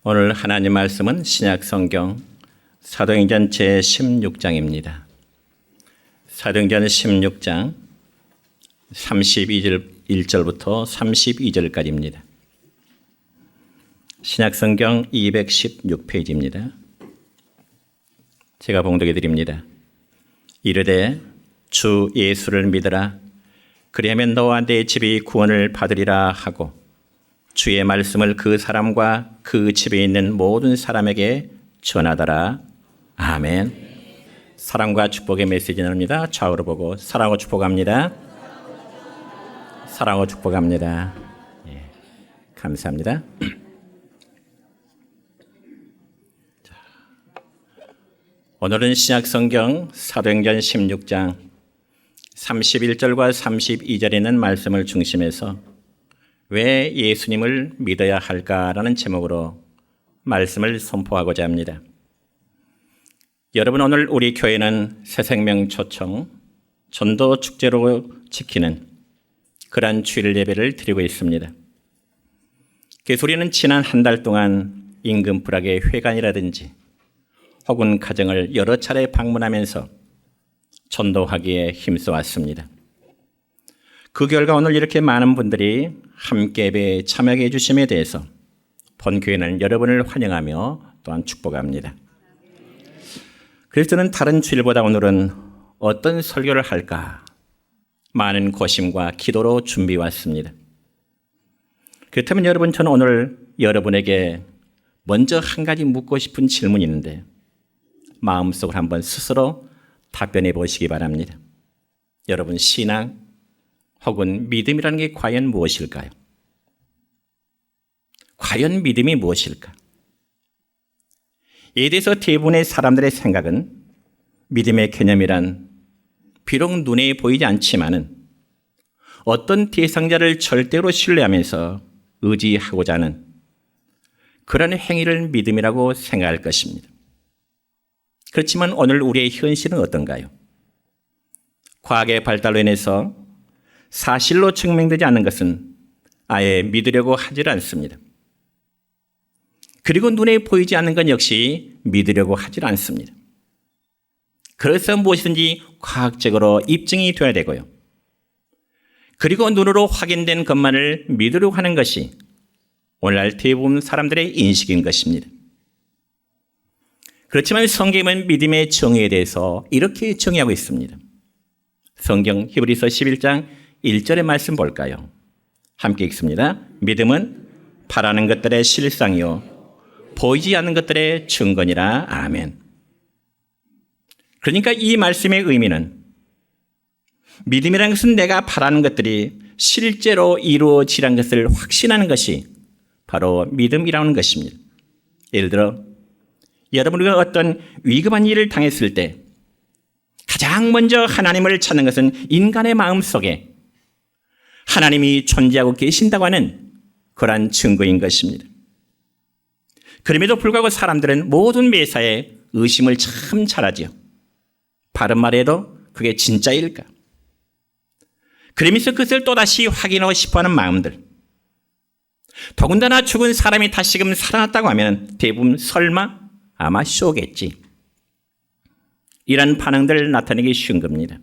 오늘 하나님 말씀은 신약성경 사도행전 제16장입니다. 사도행전 16장 1절부터 32절까지입니다. 신약성경 216페이지입니다. 제가 봉독해 드립니다. 이르되 주 예수를 믿으라. 그리하면 너와 내 집이 구원을 받으리라 하고 주의 말씀을 그 사람과 그 집에 있는 모든 사람에게 전하더라. 아멘. 사랑과 축복의 메시지 나눕니다. 좌우로 보고 사랑하고 축복합니다. 사랑하고 축복합니다. 예, 감사합니다. 오늘은 신약성경 사도행전 16장 31절과 32절에 있는 말씀을 중심해서 왜 예수님을 믿어야 할까라는 제목으로 말씀을 선포하고자 합니다. 여러분, 오늘 우리 교회는 새생명 초청 전도 축제로 지키는 그러한 주일 예배를 드리고 있습니다. 그래서 우리는 지난 한 달 동안 임금 불악의 회관이라든지 혹은 가정을 여러 차례 방문하면서 전도하기에 힘써왔습니다. 그 결과 오늘 이렇게 많은 분들이 함께 예배에 참여해 주심에 대해서 본교회는 여러분을 환영하며 또한 축복합니다. 그래서 저는 다른 주일보다 오늘은 어떤 설교를 할까 많은 고심과 기도로 준비해 왔습니다. 그렇다면 여러분, 저는 오늘 여러분에게 먼저 한 가지 묻고 싶은 질문이 있는데 마음속으로 한번 스스로 답변해 보시기 바랍니다. 여러분, 신앙 혹은 믿음이라는 게 과연 무엇일까요? 과연 믿음이 무엇일까? 이에 대해서 대부분의 사람들의 생각은 믿음의 개념이란 비록 눈에 보이지 않지만은 어떤 대상자를 절대로 신뢰하면서 의지하고자 하는 그런 행위를 믿음이라고 생각할 것입니다. 그렇지만 오늘 우리의 현실은 어떤가요? 과학의 발달로 인해서 사실로 증명되지 않는 것은 아예 믿으려고 하질 않습니다. 그리고 눈에 보이지 않는 것 역시 믿으려고 하질 않습니다. 그래서 무엇이든지 과학적으로 입증이 되어야 되고요. 그리고 눈으로 확인된 것만을 믿으려고 하는 것이 오늘날 대부분 사람들의 인식인 것입니다. 그렇지만 성경은 믿음의 정의에 대해서 이렇게 정의하고 있습니다. 성경 히브리서 11장 1절의 말씀 볼까요? 함께 읽습니다. 믿음은 바라는 것들의 실상이요 보이지 않는 것들의 증거니라. 아멘. 그러니까 이 말씀의 의미는 믿음이라는 것은 내가 바라는 것들이 실제로 이루어지라는 것을 확신하는 것이 바로 믿음이라는 것입니다. 예를 들어 여러분이 어떤 위급한 일을 당했을 때 가장 먼저 하나님을 찾는 것은 인간의 마음 속에 하나님이 존재하고 계신다고 하는 그러한 증거인 것입니다. 그럼에도 불구하고 사람들은 모든 매사에 의심을 참 잘하지요. 바른 말에도 그게 진짜일까? 그러면서 그것을 또다시 확인하고 싶어하는 마음들. 더군다나 죽은 사람이 다시금 살아났다고 하면 대부분 설마 아마 쇼겠지. 이런 반응들을 나타내기 쉬운 겁니다.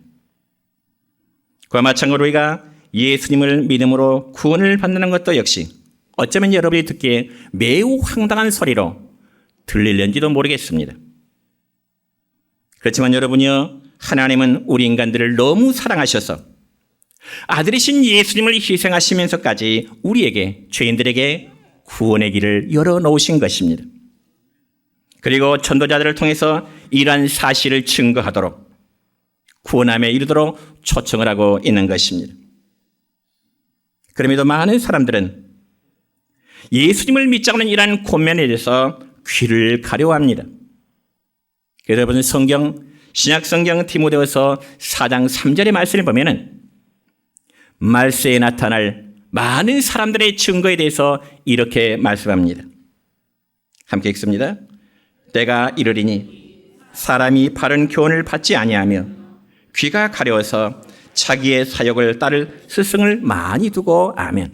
그와 마찬가지로 우리가 예수님을 믿음으로 구원을 받는 것도 역시 어쩌면 여러분이 듣기에 매우 황당한 소리로 들릴는지도 모르겠습니다. 그렇지만 여러분이요, 하나님은 우리 인간들을 너무 사랑하셔서 아들이신 예수님을 희생하시면서까지 우리에게, 죄인들에게 구원의 길을 열어놓으신 것입니다. 그리고 전도자들을 통해서 이러한 사실을 증거하도록 구원함에 이르도록 초청을 하고 있는 것입니다. 그럼에도 많은 사람들은 예수님을 믿자고 하는 이러한 권면에 대해서 귀를 가려워합니다. 여러분, 신약성경 디모데후서 4장 3절의 말씀을 보면은 말세에 나타날 많은 사람들의 증거에 대해서 이렇게 말씀합니다. 함께 읽습니다. 때가 이르리니 사람이 바른 교훈을 받지 아니하며 귀가 가려워서 자기의 사역을 따를 스승을 많이 두고. 아멘.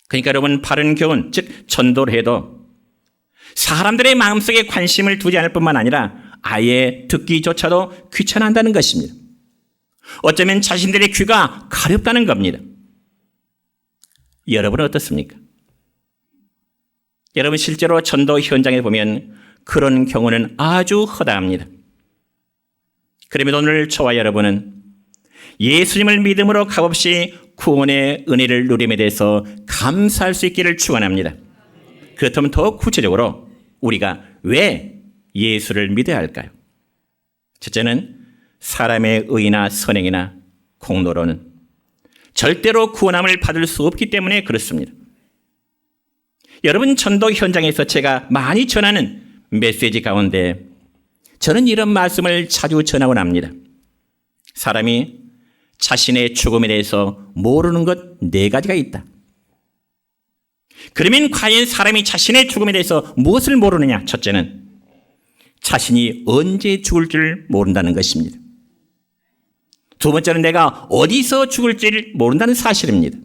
그러니까 여러분, 바른 교훈, 즉 전도를 해도 사람들의 마음속에 관심을 두지 않을 뿐만 아니라 아예 듣기조차도 귀찮아한다는 것입니다. 어쩌면 자신들의 귀가 가렵다는 겁니다. 여러분은 어떻습니까? 여러분 실제로 전도 현장에 보면 그런 경우는 아주 허다합니다. 그러면 오늘 저와 여러분은 예수님을 믿음으로 값없이 구원의 은혜를 누림에 대해서 감사할 수 있기를 축원합니다. 그렇다면 더 구체적으로 우리가 왜 예수를 믿어야 할까요? 첫째는 사람의 의나 선행이나 공로로는 절대로 구원함을 받을 수 없기 때문에 그렇습니다. 여러분 전도 현장에서 제가 많이 전하는 메시지 가운데 저는 이런 말씀을 자주 전하곤 합니다. 사람이 자신의 죽음에 대해서 모르는 것 4가지가 있다. 그러면 과연 사람이 자신의 죽음에 대해서 무엇을 모르느냐? 첫째는 자신이 언제 죽을지를 모른다는 것입니다. 두 번째는 내가 어디서 죽을지를 모른다는 사실입니다.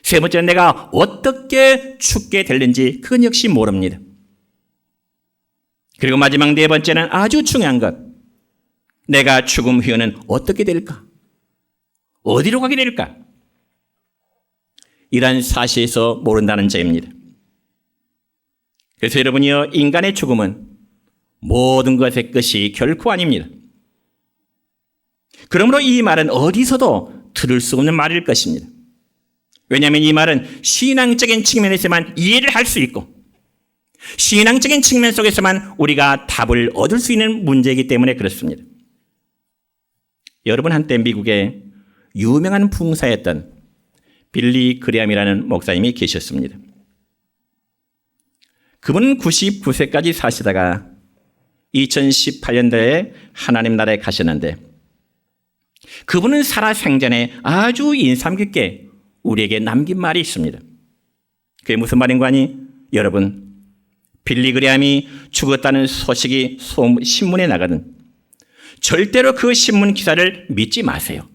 세 번째는 내가 어떻게 죽게 될는지 그건 역시 모릅니다. 그리고 마지막 4번째는 아주 중요한 것. 내가 죽음 후에는 어떻게 될까? 어디로 가게 될까? 이러한 사실에서 모른다는 점입니다. 그래서 여러분이요, 인간의 죽음은 모든 것의 끝이 결코 아닙니다. 그러므로 이 말은 어디서도 들을 수 없는 말일 것입니다. 왜냐하면 이 말은 신앙적인 측면에서만 이해를 할 수 있고 신앙적인 측면 속에서만 우리가 답을 얻을 수 있는 문제이기 때문에 그렇습니다. 여러분 한때 미국에 유명한 붕사였던 빌리 그레함이라는 목사님이 계셨습니다. 그분은 99세까지 사시다가 2018년도에 하나님 나라에 가셨는데 그분은 살아생전에 아주 인상 깊게 우리에게 남긴 말이 있습니다. 그게 무슨 말인가 하니 여러분 빌리 그레함이 죽었다는 소식이 신문에 나가든 절대로 그 신문 기사를 믿지 마세요.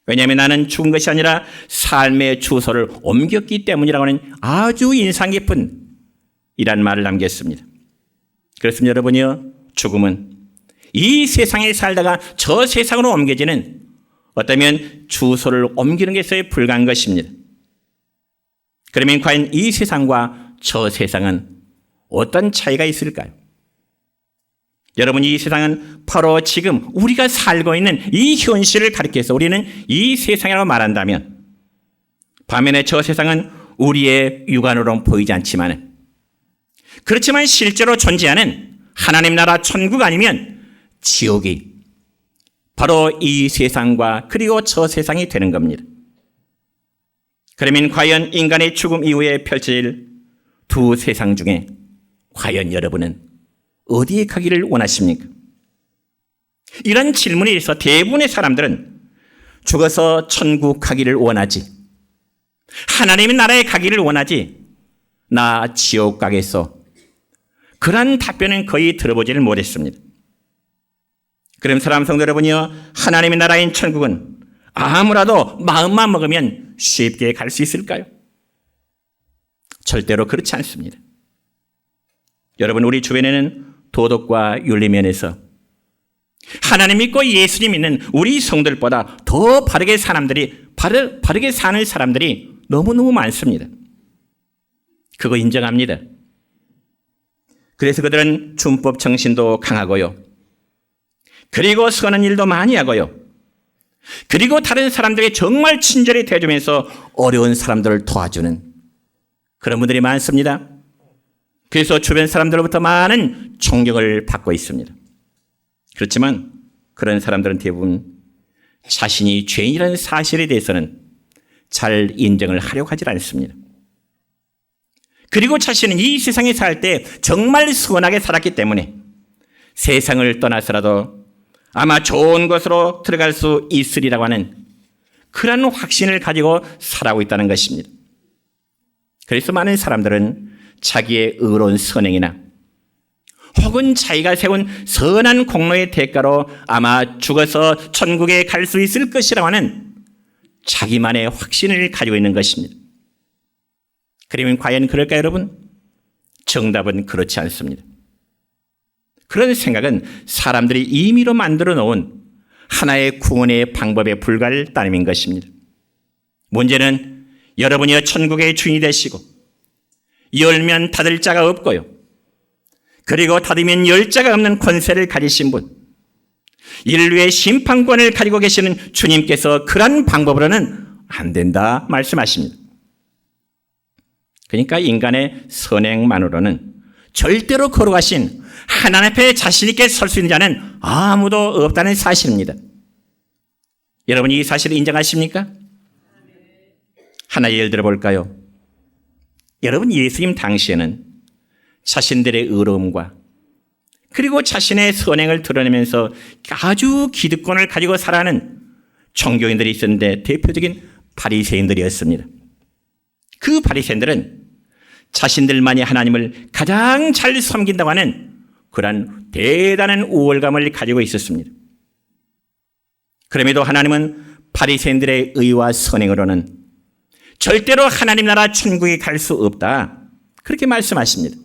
왜냐하면 나는 죽은 것이 아니라 삶의 주소를 옮겼기 때문이라고 하는 아주 인상 깊은 이란 말을 남겼습니다. 그렇습니다. 여러분이요, 죽음은 이 세상에 살다가 저 세상으로 옮겨지는 어쩌면 주소를 옮기는 것에 불과한 것입니다. 그러면 과연 이 세상과 저 세상은 어떤 차이가 있을까요? 여러분, 이 세상은 바로 지금 우리가 살고 있는 이 현실을 가리켜서 우리는 이 세상이라고 말한다면 반면에 저 세상은 우리의 육안으로는 보이지 않지만 그렇지만 실제로 존재하는 하나님 나라 천국 아니면 지옥이 바로 이 세상과 그리고 저 세상이 되는 겁니다. 그러면 과연 인간의 죽음 이후에 펼쳐질 두 세상 중에 과연 여러분은 어디에 가기를 원하십니까? 이런 질문에 대해서 대부분의 사람들은 죽어서 천국 가기를 원하지, 하나님의 나라에 가기를 원하지, 나 지옥 가겠어. 그런 답변은 거의 들어보지를 못했습니다. 그럼 사람 성도 여러분이요, 하나님의 나라인 천국은 아무라도 마음만 먹으면 쉽게 갈 수 있을까요? 절대로 그렇지 않습니다. 여러분, 우리 주변에는 도덕과 윤리 면에서 하나님 믿고 예수님 믿는 우리 성도들보다 더 바르게 바르게 사는 사람들이 너무너무 많습니다. 그거 인정합니다. 그래서 그들은 준법 정신도 강하고요. 그리고 선한 일도 많이 하고요. 그리고 다른 사람들에게 정말 친절히 대해주면서 어려운 사람들을 도와주는 그런 분들이 많습니다. 그래서 주변 사람들로부터 많은 존경을 받고 있습니다. 그렇지만 그런 사람들은 대부분 자신이 죄인이라는 사실에 대해서는 잘 인정을 하려고 하지 않습니다. 그리고 자신은 이 세상에 살 때 정말 선하게 살았기 때문에 세상을 떠나서라도 아마 좋은 곳으로 들어갈 수 있으리라고 하는 그런 확신을 가지고 살아가고 있다는 것입니다. 그래서 많은 사람들은 자기의 의로운 선행이나 혹은 자기가 세운 선한 공로의 대가로 아마 죽어서 천국에 갈 수 있을 것이라고 하는 자기만의 확신을 가지고 있는 것입니다. 그러면 과연 그럴까요, 여러분? 정답은 그렇지 않습니다. 그런 생각은 사람들이 임의로 만들어 놓은 하나의 구원의 방법에 불과할 따름인 것입니다. 문제는 여러분이여 천국의 주인이 되시고 열면 닫을 자가 없고요, 그리고 닫으면 열 자가 없는 권세를 가지신 분, 인류의 심판권을 가지고 계시는 주님께서 그런 방법으로는 안 된다 말씀하십니다. 그러니까 인간의 선행만으로는 절대로 거룩하신 하나님 앞에 자신 있게 설 수 있는 자는 아무도 없다는 사실입니다. 여러분, 이 사실을 인정하십니까? 하나 예를 들어 볼까요? 여러분, 예수님 당시에는 자신들의 의로움과 그리고 자신의 선행을 드러내면서 아주 기득권을 가지고 살아가는 종교인들이 있었는데 대표적인 바리새인들이었습니다. 그 바리새인들은 자신들만이 하나님을 가장 잘 섬긴다고 하는 그러한 대단한 우월감을 가지고 있었습니다. 그럼에도 하나님은 바리새인들의 의와 선행으로는 절대로 하나님 나라 천국에 갈 수 없다, 그렇게 말씀하십니다.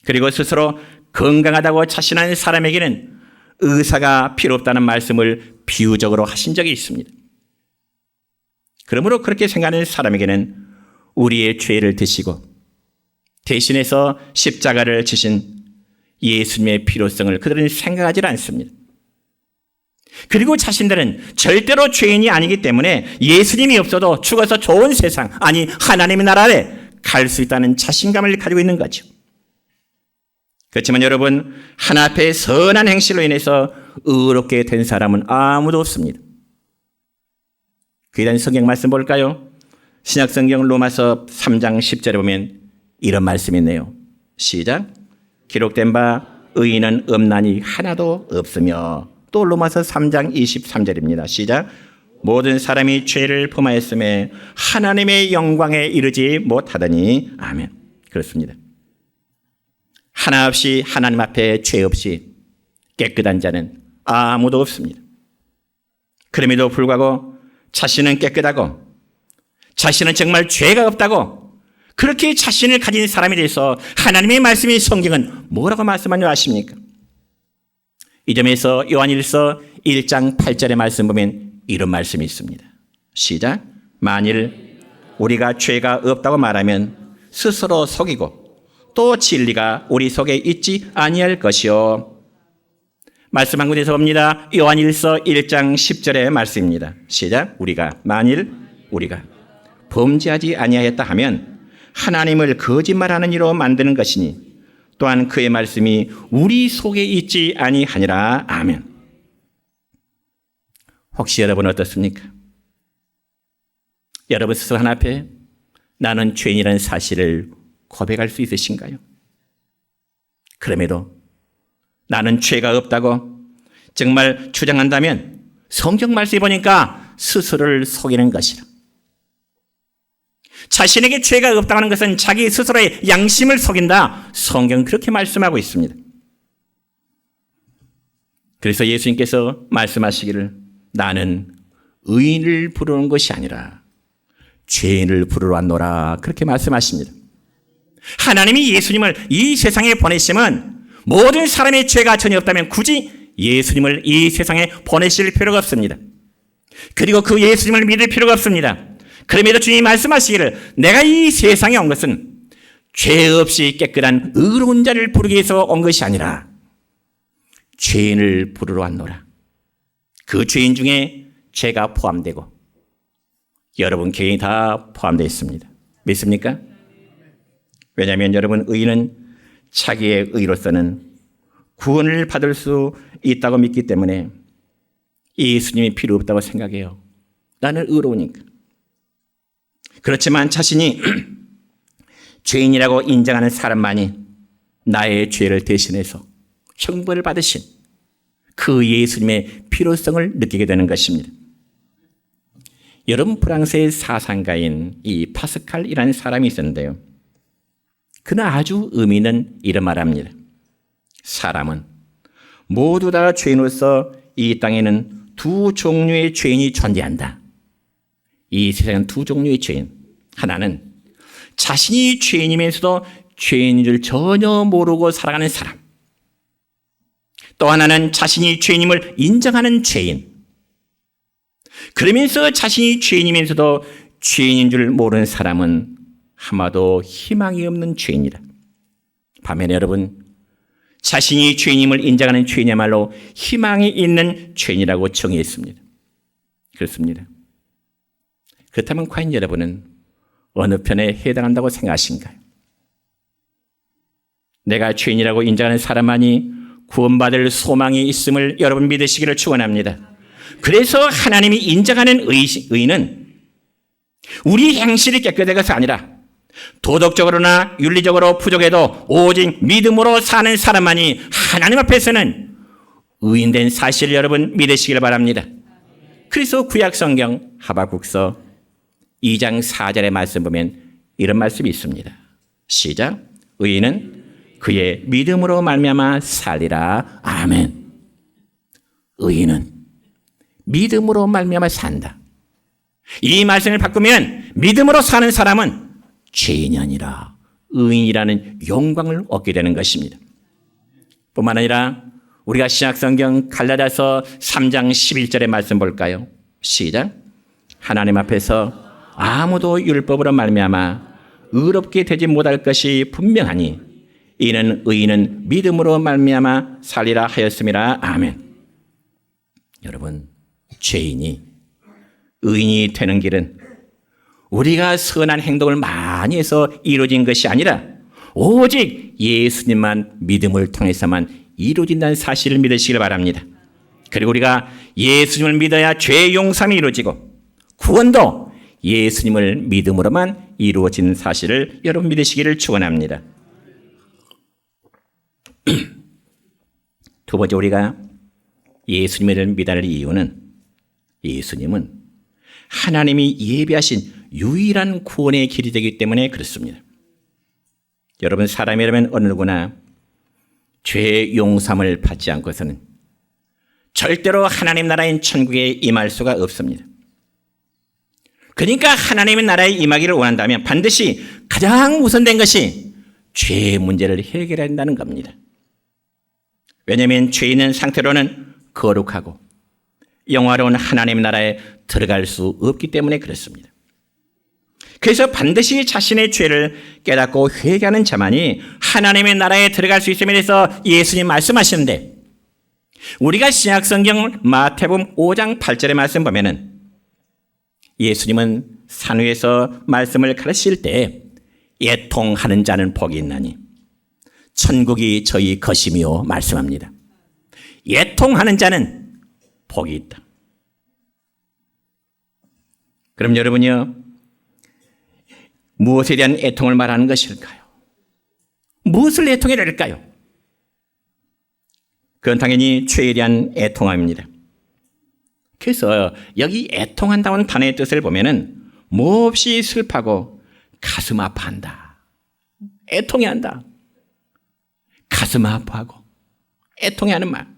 그리고 스스로 건강하다고 자신하는 사람에게는 의사가 필요 없다는 말씀을 비유적으로 하신 적이 있습니다. 그러므로 그렇게 생각하는 사람에게는 우리의 죄를 드시고 대신해서 십자가를 지신 예수님의 필요성을 그들은 생각하지 않습니다. 그리고 자신들은 절대로 죄인이 아니기 때문에 예수님이 없어도 죽어서 좋은 세상, 아니 하나님의 나라에 갈 수 있다는 자신감을 가지고 있는 거죠. 그렇지만 여러분, 하나 앞에 선한 행실로 인해서 의롭게 된 사람은 아무도 없습니다. 그에 대한 성경 말씀 볼까요? 신약성경 로마서 3장 10절에 보면 이런 말씀이 있네요. 시작. 기록된 바 의인은 없나니 하나도 없으며, 또 로마서 3장 23절입니다. 시작. 모든 사람이 죄를 범하였음에 하나님의 영광에 이르지 못하더니. 아멘. 그렇습니다. 하나 없이 하나님 앞에 죄 없이 깨끗한 자는 아무도 없습니다. 그럼에도 불구하고 자신은 깨끗하고 자신은 정말 죄가 없다고 그렇게 자신을 가진 사람에 대해서 하나님의 말씀인 성경은 뭐라고 말씀하는지 아십니까? 이 점에서 요한일서 1장 8절의 말씀 보면 이런 말씀이 있습니다. 시작. 만일 우리가 죄가 없다고 말하면 스스로 속이고 또 진리가 우리 속에 있지 아니할 것이요. 말씀 한 군데서 봅니다. 요한일서 1장 10절의 말씀입니다. 시작. 만일 우리가 범죄하지 아니하였다 하면 하나님을 거짓말하는 이로 만드는 것이니 또한 그의 말씀이 우리 속에 있지 아니하니라. 아멘. 혹시 여러분 어떻습니까? 여러분 스스로 하나 앞에 나는 죄인이라는 사실을 고백할 수 있으신가요? 그럼에도 나는 죄가 없다고 정말 주장한다면 성경 말씀을 보니까 스스로를 속이는 것이라. 자신에게 죄가 없다고 하는 것은 자기 스스로의 양심을 속인다. 성경은 그렇게 말씀하고 있습니다. 그래서 예수님께서 말씀하시기를 나는 의인을 부르는 것이 아니라 죄인을 부르러 왔노라, 그렇게 말씀하십니다. 하나님이 예수님을 이 세상에 보내시면 모든 사람의 죄가 전혀 없다면 굳이 예수님을 이 세상에 보내실 필요가 없습니다. 그리고 그 예수님을 믿을 필요가 없습니다. 그럼에도 주님이 말씀하시기를 내가 이 세상에 온 것은 죄 없이 깨끗한 의로운 자를 부르기 위해서 온 것이 아니라 죄인을 부르러 왔노라. 그 죄인 중에 죄가 포함되고 여러분 개인이 다 포함되어 있습니다. 믿습니까? 왜냐하면 여러분 의인은 자기의 의로서는 구원을 받을 수 있다고 믿기 때문에 예수님이 필요 없다고 생각해요. 나는 의로우니까. 그렇지만 자신이 죄인이라고 인정하는 사람만이 나의 죄를 대신해서 형벌을 받으신 그 예수님의 필요성을 느끼게 되는 것입니다. 여러분, 프랑스의 사상가인 이 파스칼이라는 사람이 있었는데요. 그는 아주 의미 있는 이런 말을 합니다. 사람은 모두 다 죄인으로서 이 땅에는 두 종류의 죄인이 존재한다. 이 세상은 두 종류의 죄인. 하나는 자신이 죄인이면서도 죄인인 줄 전혀 모르고 살아가는 사람. 또 하나는 자신이 죄인임을 인정하는 죄인. 그러면서 자신이 죄인이면서도 죄인인 줄 모르는 사람은 아마도 희망이 없는 죄인이라. 반면에 여러분, 자신이 죄인임을 인정하는 죄인이야말로 희망이 있는 죄인이라고 정의했습니다. 그렇습니다. 그렇다면 과연 여러분은 어느 편에 해당한다고 생각하신가요? 내가 죄인이라고 인정하는 사람만이 구원받을 소망이 있음을 여러분 믿으시기를 축원합니다. 그래서 하나님이 인정하는 의인은 우리 행실이 깨끗한 것이 아니라 도덕적으로나 윤리적으로 부족해도 오직 믿음으로 사는 사람만이 하나님 앞에서는 의인된 사실을 여러분 믿으시길 바랍니다. 그래서 구약성경 하박국서 2장 4절의 말씀 보면 이런 말씀이 있습니다. 시작. 의인은 그의 믿음으로 말미암아 살리라. 아멘. 의인은 믿음으로 말미암아 산다. 이 말씀을 바꾸면 믿음으로 사는 사람은 죄인이 아니라 의인이라는 영광을 얻게 되는 것입니다. 뿐만 아니라 우리가 신약성경 갈라디아서 3장 11절의 말씀 볼까요? 시작. 하나님 앞에서 아무도 율법으로 말미암아 의롭게 되지 못할 것이 분명하니 이는 의인은 믿음으로 말미암아 살리라 하였음이라. 아멘. 여러분, 죄인이 의인이 되는 길은 우리가 선한 행동을 많이 해서 이루어진 것이 아니라 오직 예수님만 믿음을 통해서만 이루어진다는 사실을 믿으시길 바랍니다. 그리고 우리가 예수님을 믿어야 죄 용서함이 이루어지고 구원도 예수님을 믿음으로만 이루어지는 사실을 여러분 믿으시기를 축원합니다. 두 번째, 우리가 예수님을 믿어야 할 이유는 예수님은 하나님이 예비하신 유일한 구원의 길이 되기 때문에 그렇습니다. 여러분, 사람이라면 어느 누구나 죄 용서함을 받지 않고서는 절대로 하나님 나라인 천국에 임할 수가 없습니다. 그러니까 하나님의 나라에 임하기를 원한다면 반드시 가장 우선된 것이 죄의 문제를 해결해야 한다는 겁니다. 왜냐하면 죄 있는 상태로는 거룩하고 영화로운 하나님 나라에 들어갈 수 없기 때문에 그렇습니다. 그래서 반드시 자신의 죄를 깨닫고 회개하는 자만이 하나님의 나라에 들어갈 수 있음에 대해서 예수님 말씀하시는데, 우리가 신약성경 마태복음 5장 8절의 말씀 보면은 예수님은 산 위에서 말씀을 가르칠 때 애통하는 자는 복이 있나니 천국이 저희 것이며 말씀합니다. 애통하는 자는 복이 있다. 그럼 여러분이요, 무엇에 대한 애통을 말하는 것일까요? 무엇을 애통해야 할까요? 그건 당연히 죄에 대한 애통함입니다. 그래서 여기 애통한다는 단어의 뜻을 보면은 몹시 슬퍼하고 가슴 아파한다. 애통해 한다. 가슴 아파하고 애통해하는 말.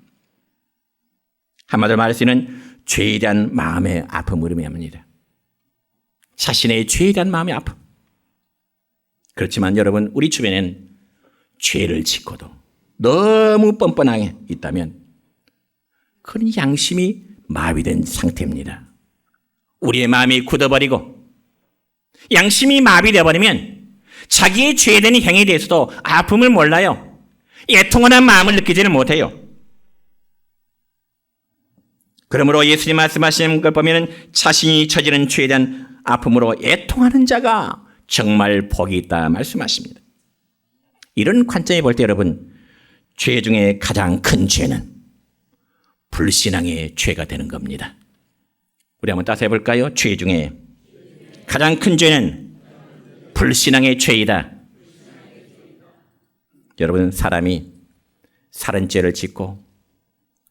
한마디로 말할 수 있는 죄에 대한 마음의 아픔을 의미합니다. 자신의 죄에 대한 마음의 아픔. 그렇지만 여러분, 우리 주변엔 죄를 짓고도 너무 뻔뻔하게 있다면 그런 양심이 마비된 상태입니다. 우리의 마음이 굳어버리고 양심이 마비되어 버리면 자기의 죄에 대한 행위에 대해서도 아픔을 몰라요. 애통하는 마음을 느끼지는 못해요. 그러므로 예수님 말씀하시는 걸 보면 자신이 저지른 죄에 대한 아픔으로 애통하는 자가 정말 복이 있다 말씀하십니다. 이런 관점에 볼 때 여러분, 죄 중에 가장 큰 죄는 불신앙의 죄가 되는 겁니다. 우리 한번 따서 해볼까요? 죄 중에 가장 큰 죄는 불신앙의 죄이다. 여러분, 사람이 살인죄를 짓고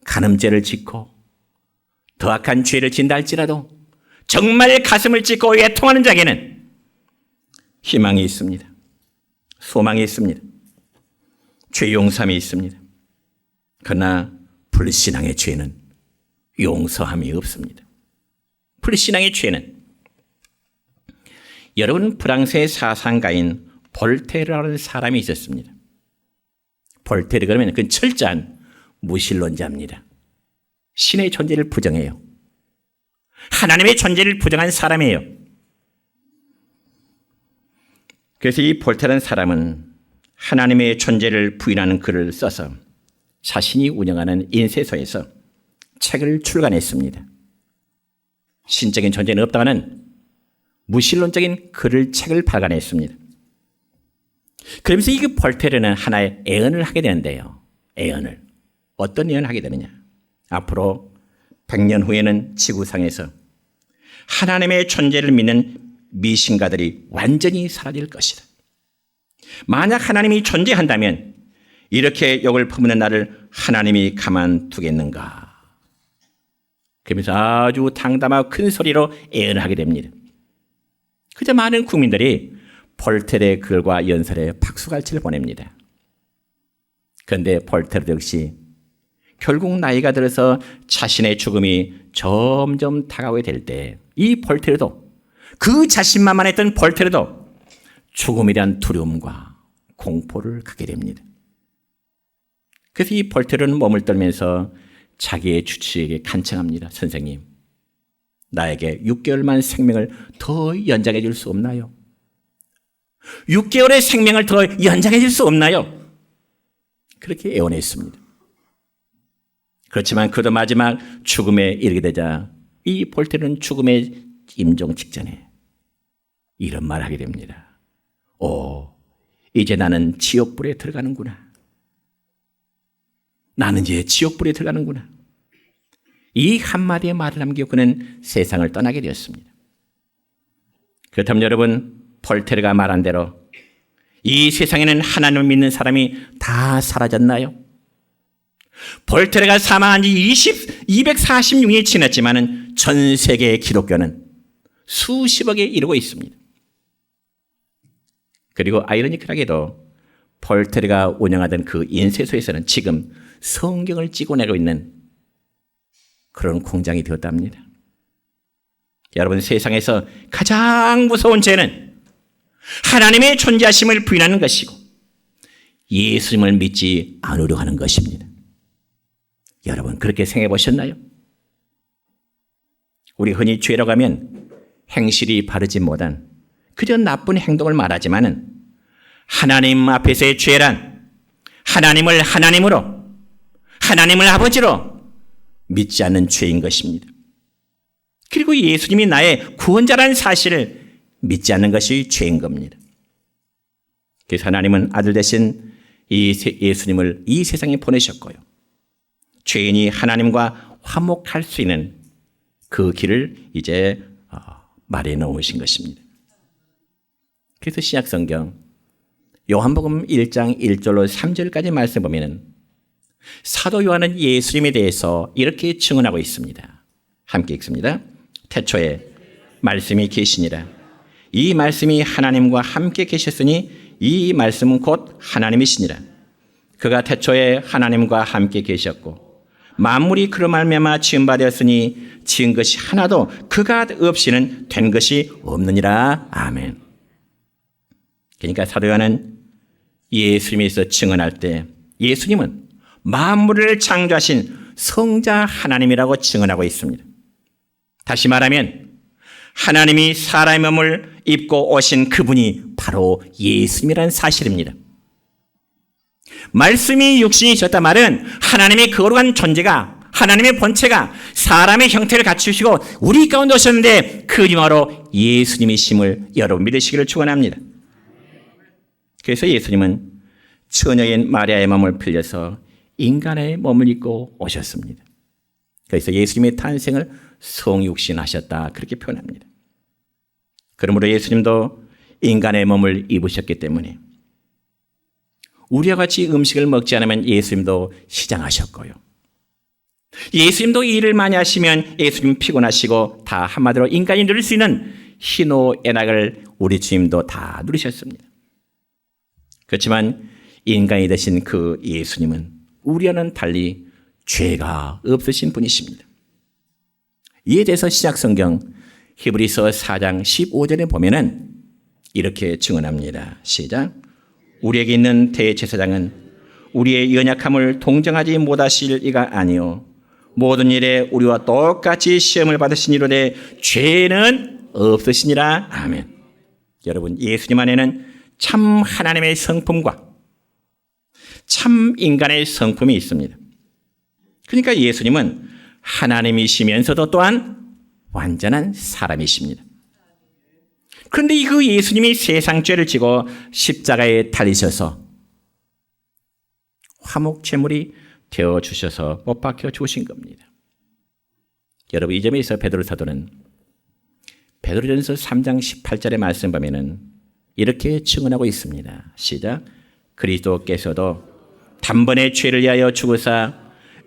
간음죄를 짓고 더 악한 죄를 진다 할지라도 정말 가슴을 찢고 애통하는 자에게는 희망이 있습니다. 소망이 있습니다. 죄 용서함이 있습니다. 그러나 불신앙의 죄는 용서함이 없습니다. 불신앙의 죄는, 여러분, 프랑스의 사상가인 볼테르라는 사람이 있었습니다. 볼테르 그러면 그 철저한 무신론자입니다. 신의 존재를 부정해요. 하나님의 존재를 부정한 사람이에요. 그래서 이 볼테르라는 사람은 하나님의 존재를 부인하는 글을 써서 자신이 운영하는 인쇄소에서 책을 출간했습니다. 신적인 존재는 없다는 무신론적인 책을 발간했습니다. 그러면서 이 볼테르는 하나의 애언을 하게 되는데요. 애언을. 어떤 애언을 하게 되느냐. 앞으로 100년 후에는 지구상에서 하나님의 존재를 믿는 미신가들이 완전히 사라질 것이다. 만약 하나님이 존재한다면 이렇게 욕을 퍼붓는 나를 하나님이 가만두겠는가. 그러면서 아주 당담하고 큰 소리로 애언을 하게 됩니다. 그저 많은 국민들이 볼테르의 글과 연설에 박수갈채를 보냅니다. 그런데 볼테르 역시 결국 나이가 들어서 자신의 죽음이 점점 다가오게 될 때 이 볼테르도 그 자신만만했던 볼테르도 죽음이란 두려움과 공포를 갖게 됩니다. 그래서 이 볼테르는 몸을 떨면서 자기의 주치에게 간청합니다. 선생님, 나에게 6개월만 생명을 더 연장해 줄 수 없나요? 6개월의 생명을 더 연장해 줄 수 없나요? 그렇게 애원했습니다. 그렇지만 그도 마지막 죽음에 이르게 되자 이 볼테르는 죽음의 임종 직전에 이런 말을 하게 됩니다. 이제 나는 지옥불에 들어가는구나. 나는 이제 지옥불에 들어가는구나. 이 한마디의 말을 남기고 그는 세상을 떠나게 되었습니다. 그렇다면 여러분, 볼테르가 말한 대로 이 세상에는 하나님을 믿는 사람이 다 사라졌나요? 볼테르가 사망한 지 246년이 지났지만 전 세계의 기독교는 수십억에 이르고 있습니다. 그리고 아이러니컬하게도 볼테르가 운영하던 그 인쇄소에서는 지금 성경을 찍어내고 있는 그런 공장이 되었답니다. 여러분, 세상에서 가장 무서운 죄는 하나님의 존재하심을 부인하는 것이고 예수님을 믿지 않으려 하는 것입니다. 여러분, 그렇게 생각해 보셨나요? 우리 흔히 죄라고 하면 행실이 바르지 못한 그저 나쁜 행동을 말하지만은 하나님 앞에서의 죄란 하나님을 하나님으로, 하나님을 아버지로 믿지 않는 죄인 것입니다. 그리고 예수님이 나의 구원자라는 사실을 믿지 않는 것이 죄인 겁니다. 그래서 하나님은 아들 대신 예수님을 이 세상에 보내셨고요. 죄인이 하나님과 화목할 수 있는 그 길을 이제 마련해 놓으신 것입니다. 그래서 신약성경 요한복음 1장 1절로 3절까지 말씀 보면 사도 요한은 예수님에 대해서 이렇게 증언하고 있습니다. 함께 읽습니다. 태초에 말씀이 계시니라. 이 말씀이 하나님과 함께 계셨으니 이 말씀은 곧 하나님이시니라. 그가 태초에 하나님과 함께 계셨고 만물이 그로 말미암아 지은 바 되었으니 지은 것이 하나도 그가 없이는 된 것이 없느니라. 아멘. 그러니까 사도 요한은 예수님에서 증언할 때 예수님은 만물을 창조하신 성자 하나님이라고 증언하고 있습니다. 다시 말하면 하나님이 사람의 몸을 입고 오신 그분이 바로 예수님이라는 사실입니다. 말씀이 육신이 졌다 말은 하나님의 거룩한 존재가, 하나님의 본체가 사람의 형태를 갖추시고 우리 가운데 오셨는데 그 이름으로 예수님이심을 여러분 믿으시기를 축원합니다. 그래서 예수님은 처녀인 마리아의 몸을 빌려서 인간의 몸을 입고 오셨습니다. 그래서 예수님의 탄생을 성육신하셨다 그렇게 표현합니다. 그러므로 예수님도 인간의 몸을 입으셨기 때문에 우리와 같이 음식을 먹지 않으면 예수님도 시장하셨고요. 예수님도 일을 많이 하시면 예수님 피곤하시고 다 한마디로 인간이 누릴 수 있는 희노애락을 우리 주님도 다 누리셨습니다. 그렇지만 인간이 되신 그 예수님은 우리와는 달리 죄가 없으신 분이십니다. 이에 대해서 신약성경 히브리서 4장 15절에 보면은 이렇게 증언합니다. 시작. 우리에게 있는 대제사장은 우리의 연약함을 동정하지 못하실 이가 아니요 모든 일에 우리와 똑같이 시험을 받으시니로되 죄는 없으시니라. 아멘. 여러분, 예수님 안에는 참 하나님의 성품과 참 인간의 성품이 있습니다. 그러니까 예수님은 하나님이시면서도 또한 완전한 사람이십니다. 그런데 그 예수님이 세상 죄를 지고 십자가에 달리셔서 화목제물이 되어주셔서 못 박혀 주신 겁니다. 여러분, 이 점에서 베드로 사도는 베드로전서 3장 18절의 말씀 보면은 이렇게 증언하고 있습니다. 시작. 그리스도께서도 단번에 죄를 위하여 죽으사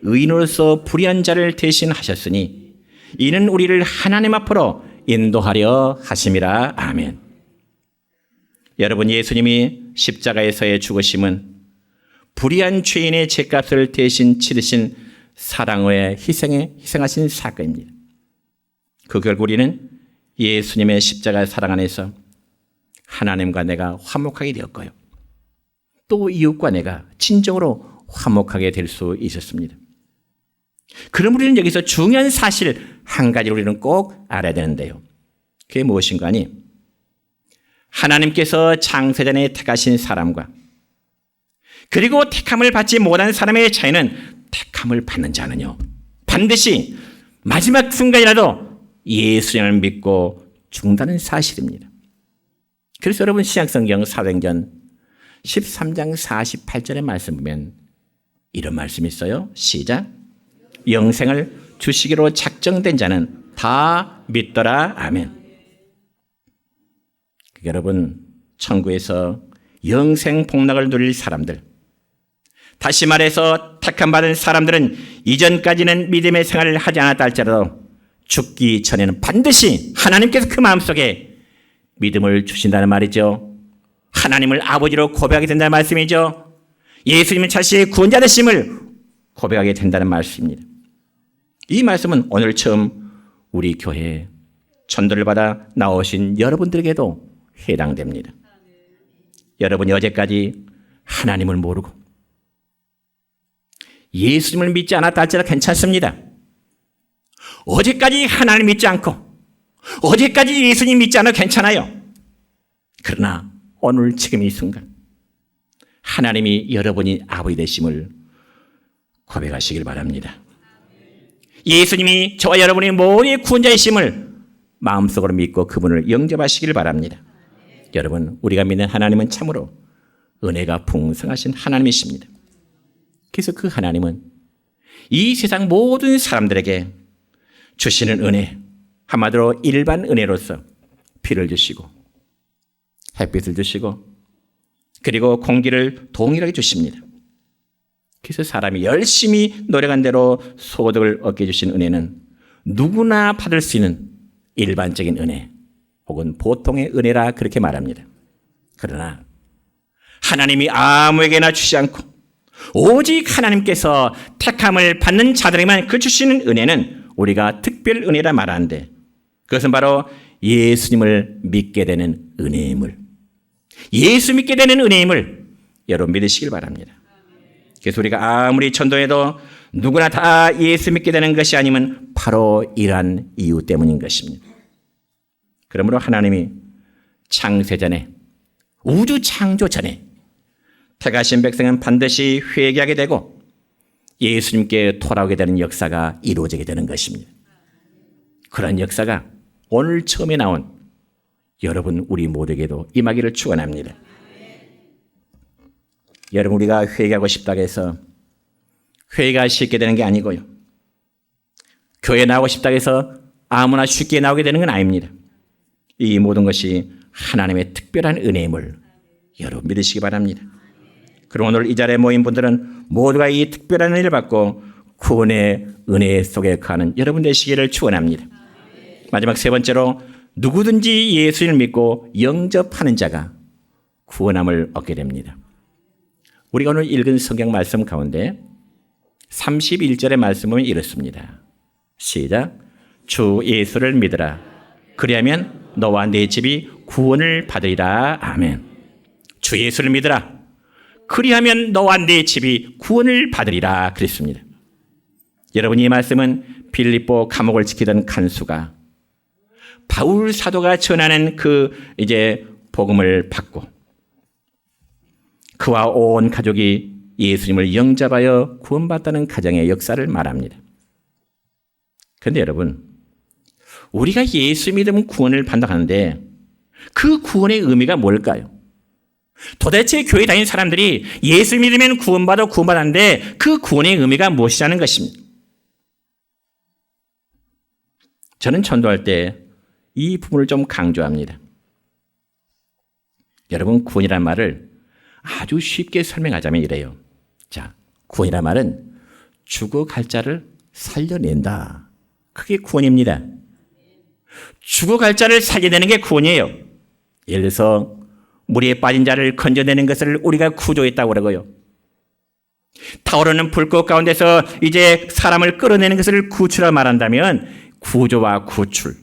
의인으로서 불의한 자를 대신하셨으니 이는 우리를 하나님 앞으로 인도하려 하심이라. 아멘. 여러분, 예수님이 십자가에서의 죽으심은 불의한 죄인의 죄값을 대신 치르신 사랑의 희생하신 사건입니다. 그 결국 우리는 예수님의 십자가 사랑 안에서 하나님과 내가 화목하게 되었고요. 또 이웃과 내가 진정으로 화목하게 될 수 있었습니다. 그럼 우리는 여기서 중요한 사실 한 가지를 우리는 꼭 알아야 되는데요. 그게 무엇인가 하니 하나님께서 창세전에 택하신 사람과 그리고 택함을 받지 못한 사람의 차이는 택함을 받는 자는요 반드시 마지막 순간이라도 예수님을 믿고 죽는다는 사실입니다. 그래서 여러분 신약성경 사도행전 13장 48절의 말씀 보면 이런 말씀이 있어요. 시작. 영생을 주시기로 작정된 자는 다 믿더라. 아멘. 여러분, 천국에서 영생 복락을 누릴 사람들, 다시 말해서 택함받은 사람들은 이전까지는 믿음의 생활을 하지 않았다 할지라도 죽기 전에는 반드시 하나님께서 그 마음속에 믿음을 주신다는 말이죠. 하나님을 아버지로 고백하게 된다는 말씀이죠. 예수님은 자신의 구원자 되심을 고백하게 된다는 말씀입니다. 이 말씀은 오늘 처음 우리 교회에 전도를 받아 나오신 여러분들에게도 해당됩니다. 여러분이 어제까지 하나님을 모르고 예수님을 믿지 않았다 할지라도 괜찮습니다. 어제까지 하나님 믿지 않고 어제까지 예수님 믿지 않아도 괜찮아요. 그러나 오늘 지금 이 순간 하나님이 여러분이 아버지 되심을 고백하시길 바랍니다. 예수님이 저와 여러분의 모든 구원자이심을 마음속으로 믿고 그분을 영접하시길 바랍니다. 여러분, 우리가 믿는 하나님은 참으로 은혜가 풍성하신 하나님이십니다. 그래서 그 하나님은 이 세상 모든 사람들에게 주시는 은혜, 한마디로 일반 은혜로서 피를 주시고 햇빛을 주시고 그리고 공기를 동일하게 주십니다. 그래서 사람이 열심히 노력한 대로 소득을 얻게 주신 은혜는 누구나 받을 수 있는 일반적인 은혜 혹은 보통의 은혜라 그렇게 말합니다. 그러나 하나님이 아무에게나 주지 않고 오직 하나님께서 택함을 받는 자들에게만 그 주시는 은혜는 우리가 특별 은혜라 말하는데 그것은 바로 예수님을 믿게 되는 은혜임을, 예수 믿게 되는 은혜임을 여러분 믿으시길 바랍니다. 그래서 우리가 아무리 전도해도 누구나 다 예수 믿게 되는 것이 아니면 바로 이러한 이유 때문인 것입니다. 그러므로 하나님이 창세전에, 우주 창조 전에 택하신 백성은 반드시 회개하게 되고 예수님께 돌아오게 되는 역사가 이루어지게 되는 것입니다. 그런 역사가 오늘 처음에 나온 여러분 우리 모두에게도 임하기를 축원합니다. 여러분, 우리가 회개하고 싶다고 해서 회개가 쉽게 되는 게 아니고요. 교회 나오고 싶다고 해서 아무나 쉽게 나오게 되는 건 아닙니다. 이 모든 것이 하나님의 특별한 은혜임을 여러분 믿으시기 바랍니다. 그럼 오늘 이 자리에 모인 분들은 모두가 이 특별한 은혜를 받고 구원의 은혜 속에 거하는 여러분 되시기를 축원합니다. 마지막 세 번째로 누구든지 예수를 믿고 영접하는 자가 구원함을 얻게 됩니다. 우리가 오늘 읽은 성경 말씀 가운데 31절의 말씀은 이렇습니다. 시작. 주 예수를 믿으라. 그리하면 너와 네 집이 구원을 받으리라. 아멘. 주 예수를 믿으라. 그리하면 너와 네 집이 구원을 받으리라 그랬습니다. 여러분, 이 말씀은 빌립보 감옥을 지키던 간수가 바울 사도가 전하는 그 복음을 받고 그와 온 가족이 예수님을 영접하여 구원받다는 가정의 역사를 말합니다. 그런데 여러분, 우리가 예수 믿으면 구원을 받는다고 하는데 그 구원의 의미가 뭘까요? 도대체 교회 다니는 사람들이 예수 믿으면 구원받았는데 그 구원의 의미가 무엇이라는 것입니다. 저는 전도할 때 이 부분을 좀 강조합니다. 여러분, 구원이라는 말을 아주 쉽게 설명하자면 이래요. 자, 구원이라는 말은 죽어갈 자를 살려낸다. 그게 구원입니다. 죽어갈 자를 살려내는 게 구원이에요. 예를 들어서 물에 빠진 자를 건져내는 것을 우리가 구조했다고 그러고요. 타오르는 불꽃 가운데서 사람을 끌어내는 것을 구출하고 말한다면 구조와 구출,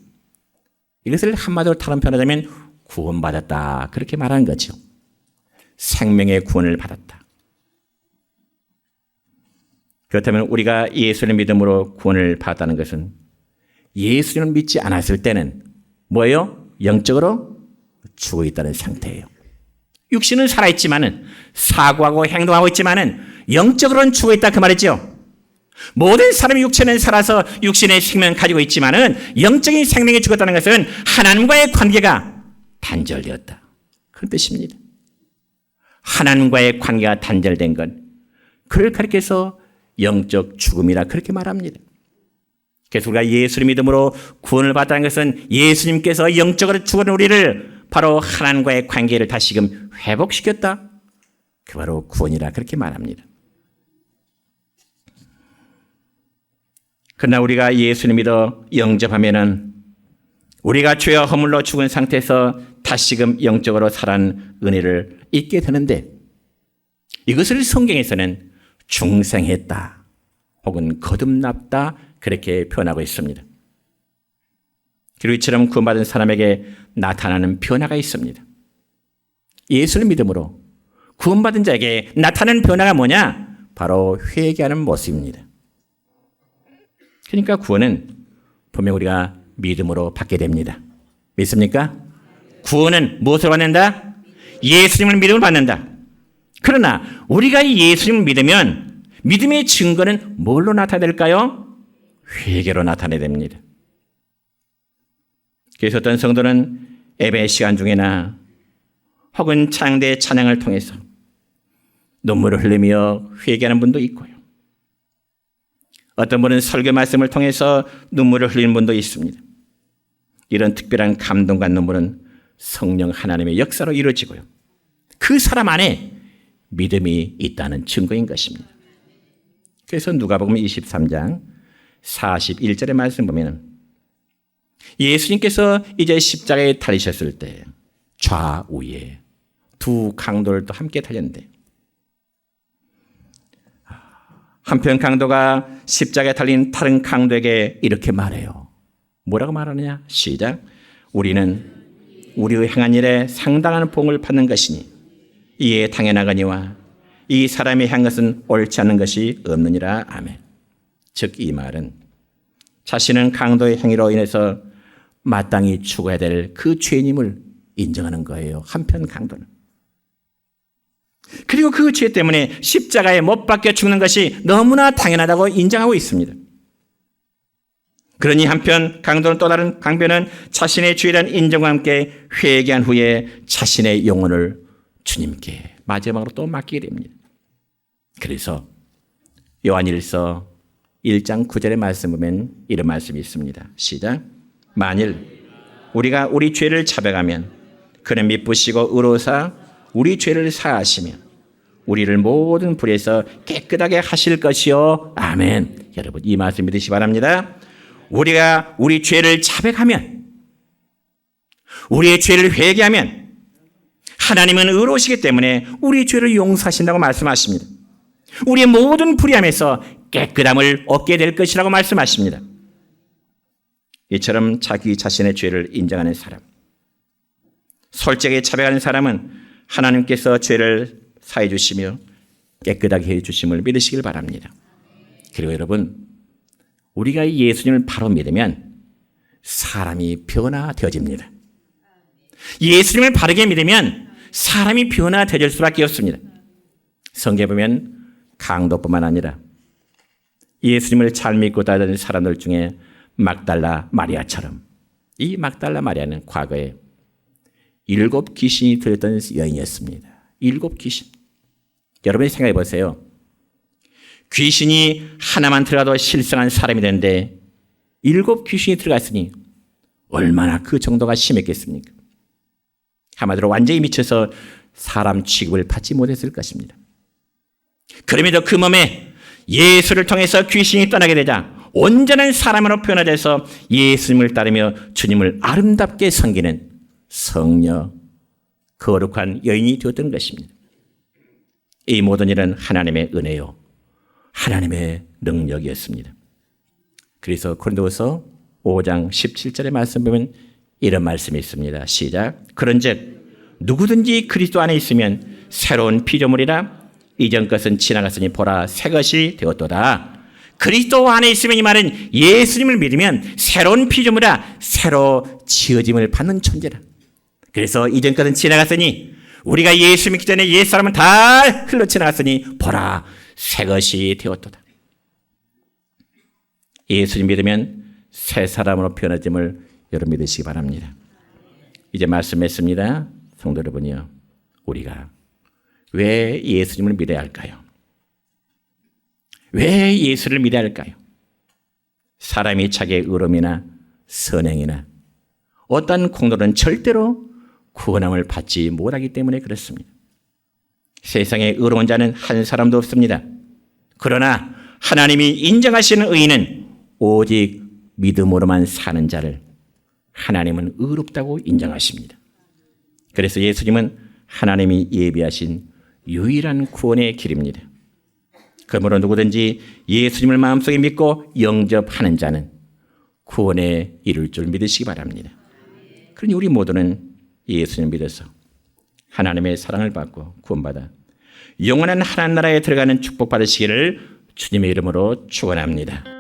이것을 한마디로 다른 표현하자면 구원받았다, 그렇게 말하는 거죠. 생명의 구원을 받았다. 그렇다면 우리가 예수를 믿음으로 구원을 받았다는 것은 예수를 믿지 않았을 때는 뭐예요? 영적으로 죽어 있다는 상태예요. 육신은 살아있지만은, 사고하고 행동하고 있지만은 영적으로는 죽어 있다 그 말이죠. 모든 사람이 육체는 살아서 육신의 생명을 가지고 있지만은 영적인 생명이 죽었다는 것은 하나님과의 관계가 단절되었다, 그런 뜻입니다. 하나님과의 관계가 단절된 건 그를 가리켜서 영적 죽음이라 그렇게 말합니다. 그래서 우리가 예수를 믿음으로 구원을 받았다는 것은 예수님께서 영적으로 죽은 우리를 바로 하나님과의 관계를 다시금 회복시켰다, 그 바로 구원이라 그렇게 말합니다. 그러나 우리가 예수를 믿어 영접하면은 우리가 죄와 허물로 죽은 상태에서 다시금 영적으로 살아난 은혜를 잊게 되는데, 이것을 성경에서는 중생했다 혹은 거듭났다 그렇게 표현하고 있습니다. 그리고 이처럼 구원받은 사람에게 나타나는 변화가 있습니다. 예수를 믿음으로 구원받은 자에게 나타나는 변화가 뭐냐? 바로 회개하는 모습입니다. 그러니까 구원은 분명 우리가 믿음으로 받게 됩니다. 믿습니까? 구원은 무엇으로 받는다? 예수님을 믿음으로 받는다. 그러나 우리가 이 예수님을 믿으면 믿음의 증거는 뭘로 나타낼까요? 회개로 나타내야 됩니다. 그래서 어떤 성도는 예배 시간 중에나 혹은 찬양대 찬양을 통해서 눈물을 흘리며 회개하는 분도 있고요. 어떤 분은 설교 말씀을 통해서 눈물을 흘리는 분도 있습니다. 이런 특별한 감동과 눈물은 성령 하나님의 역사로 이루어지고요. 그 사람 안에 믿음이 있다는 증거인 것입니다. 그래서 누가복음 23장 41절의 말씀 보면 예수님께서 이제 십자가에 달리셨을 때 좌우에 두 강도를 또 함께 달렸는데, 한편 강도가 십자가에 달린 다른 강도에게 이렇게 말해요. 뭐라고 말하느냐? 시작. 우리는 우리의 행한 일에 상당한 봉을 받는 것이니 이에 당연하거니와 이 사람이 한 것은 옳지 않은 것이 없느니라. 아멘. 즉 이 말은 자신은 강도의 행위로 인해서 마땅히 죽어야 될 그 죄인임을 인정하는 거예요. 한편 강도는. 그리고 그 죄 때문에 십자가에 못 박혀 죽는 것이 너무나 당연하다고 인정하고 있습니다. 그러니 한편 강도는, 또 다른 강변은 자신의 죄에 대한 인정과 함께 회개한 후에 자신의 영혼을 주님께 마지막으로 또 맡기게 됩니다. 그래서 요한일서 1장 9절의 말씀 보면 이런 말씀이 있습니다. 시작. 만일 우리가 우리 죄를 자백하면 그는 미쁘시고 의로우사 우리 죄를 사하시며 우리를 모든 불에서 깨끗하게 하실 것이요. 아멘. 여러분 이 말씀 믿으시기 바랍니다. 우리가 우리 죄를 자백하면, 우리의 죄를 회개하면 하나님은 의로우시기 때문에 우리의 죄를 용서하신다고 말씀하십니다. 우리의 모든 불의함에서 깨끗함을 얻게 될 것이라고 말씀하십니다. 이처럼 자기 자신의 죄를 인정하는 사람, 솔직하게 자백하는 사람은 하나님께서 죄를 사해 주시며 깨끗하게 해 주심을 믿으시길 바랍니다. 그리고 여러분, 우리가 예수님을 바로 믿으면 사람이 변화되어집니다. 예수님을 바르게 믿으면 사람이 변화되질 수밖에 없습니다. 성경에 보면 강도뿐만 아니라 예수님을 잘 믿고 따르는 사람들 중에 막달라 마리아처럼, 이 막달라 마리아는 과거에 7 귀신이 들렸던 여인이었습니다. 7 귀신. 여러분이 생각해 보세요. 귀신이 하나만 들어가도 실성한 사람이 되는데 7 귀신이 들어갔으니 얼마나 그 정도가 심했겠습니까? 한마디로 완전히 미쳐서 사람 취급을 받지 못했을 것입니다. 그럼에도 그 몸에 예수를 통해서 귀신이 떠나게 되자 온전한 사람으로 변화돼서 예수님을 따르며 주님을 아름답게 섬기는 성녀, 거룩한 여인이 되었던 것입니다. 이 모든 일은 하나님의 은혜요, 하나님의 능력이었습니다. 그래서 고린도후서 5장 17절의 말씀 보면 이런 말씀이 있습니다. 시작. 그런즉 누구든지 그리스도 안에 있으면 새로운 피조물이라, 이전 것은 지나갔으니 보라 새 것이 되었도다. 그리스도 안에 있으면, 이 말은 예수님을 믿으면 새로운 피조물이라, 새로 지어짐을 받는 존재라. 그래서 이전 것은 지나갔으니, 우리가 예수 믿기 전에 옛 사람은 다 흘러 지나갔으니 보라 새 것이 되었도다. 예수님 믿으면 새 사람으로 변화됨을 여러분 믿으시기 바랍니다. 이제 말씀했습니다. 성도 여러분이요, 우리가 왜 예수님을 믿어야 할까요? 왜 예수를 믿어야 할까요? 사람이 자기의 의로움이나 선행이나 어떤 공로는 절대로 구원함을 받지 못하기 때문에 그렇습니다. 세상에 의로운 자는 한 사람도 없습니다. 그러나 하나님이 인정하시는 의인은 오직 믿음으로만 사는 자를 하나님은 의롭다고 인정하십니다. 그래서 예수님은 하나님이 예비하신 유일한 구원의 길입니다. 그러므로 누구든지 예수님을 마음속에 믿고 영접하는 자는 구원에 이룰 줄 믿으시기 바랍니다. 그러니 우리 모두는 예수님을 믿어서 하나님의 사랑을 받고 구원받아 영원한 하나님 나라에 들어가는 축복 받으시기를 주님의 이름으로 축원합니다.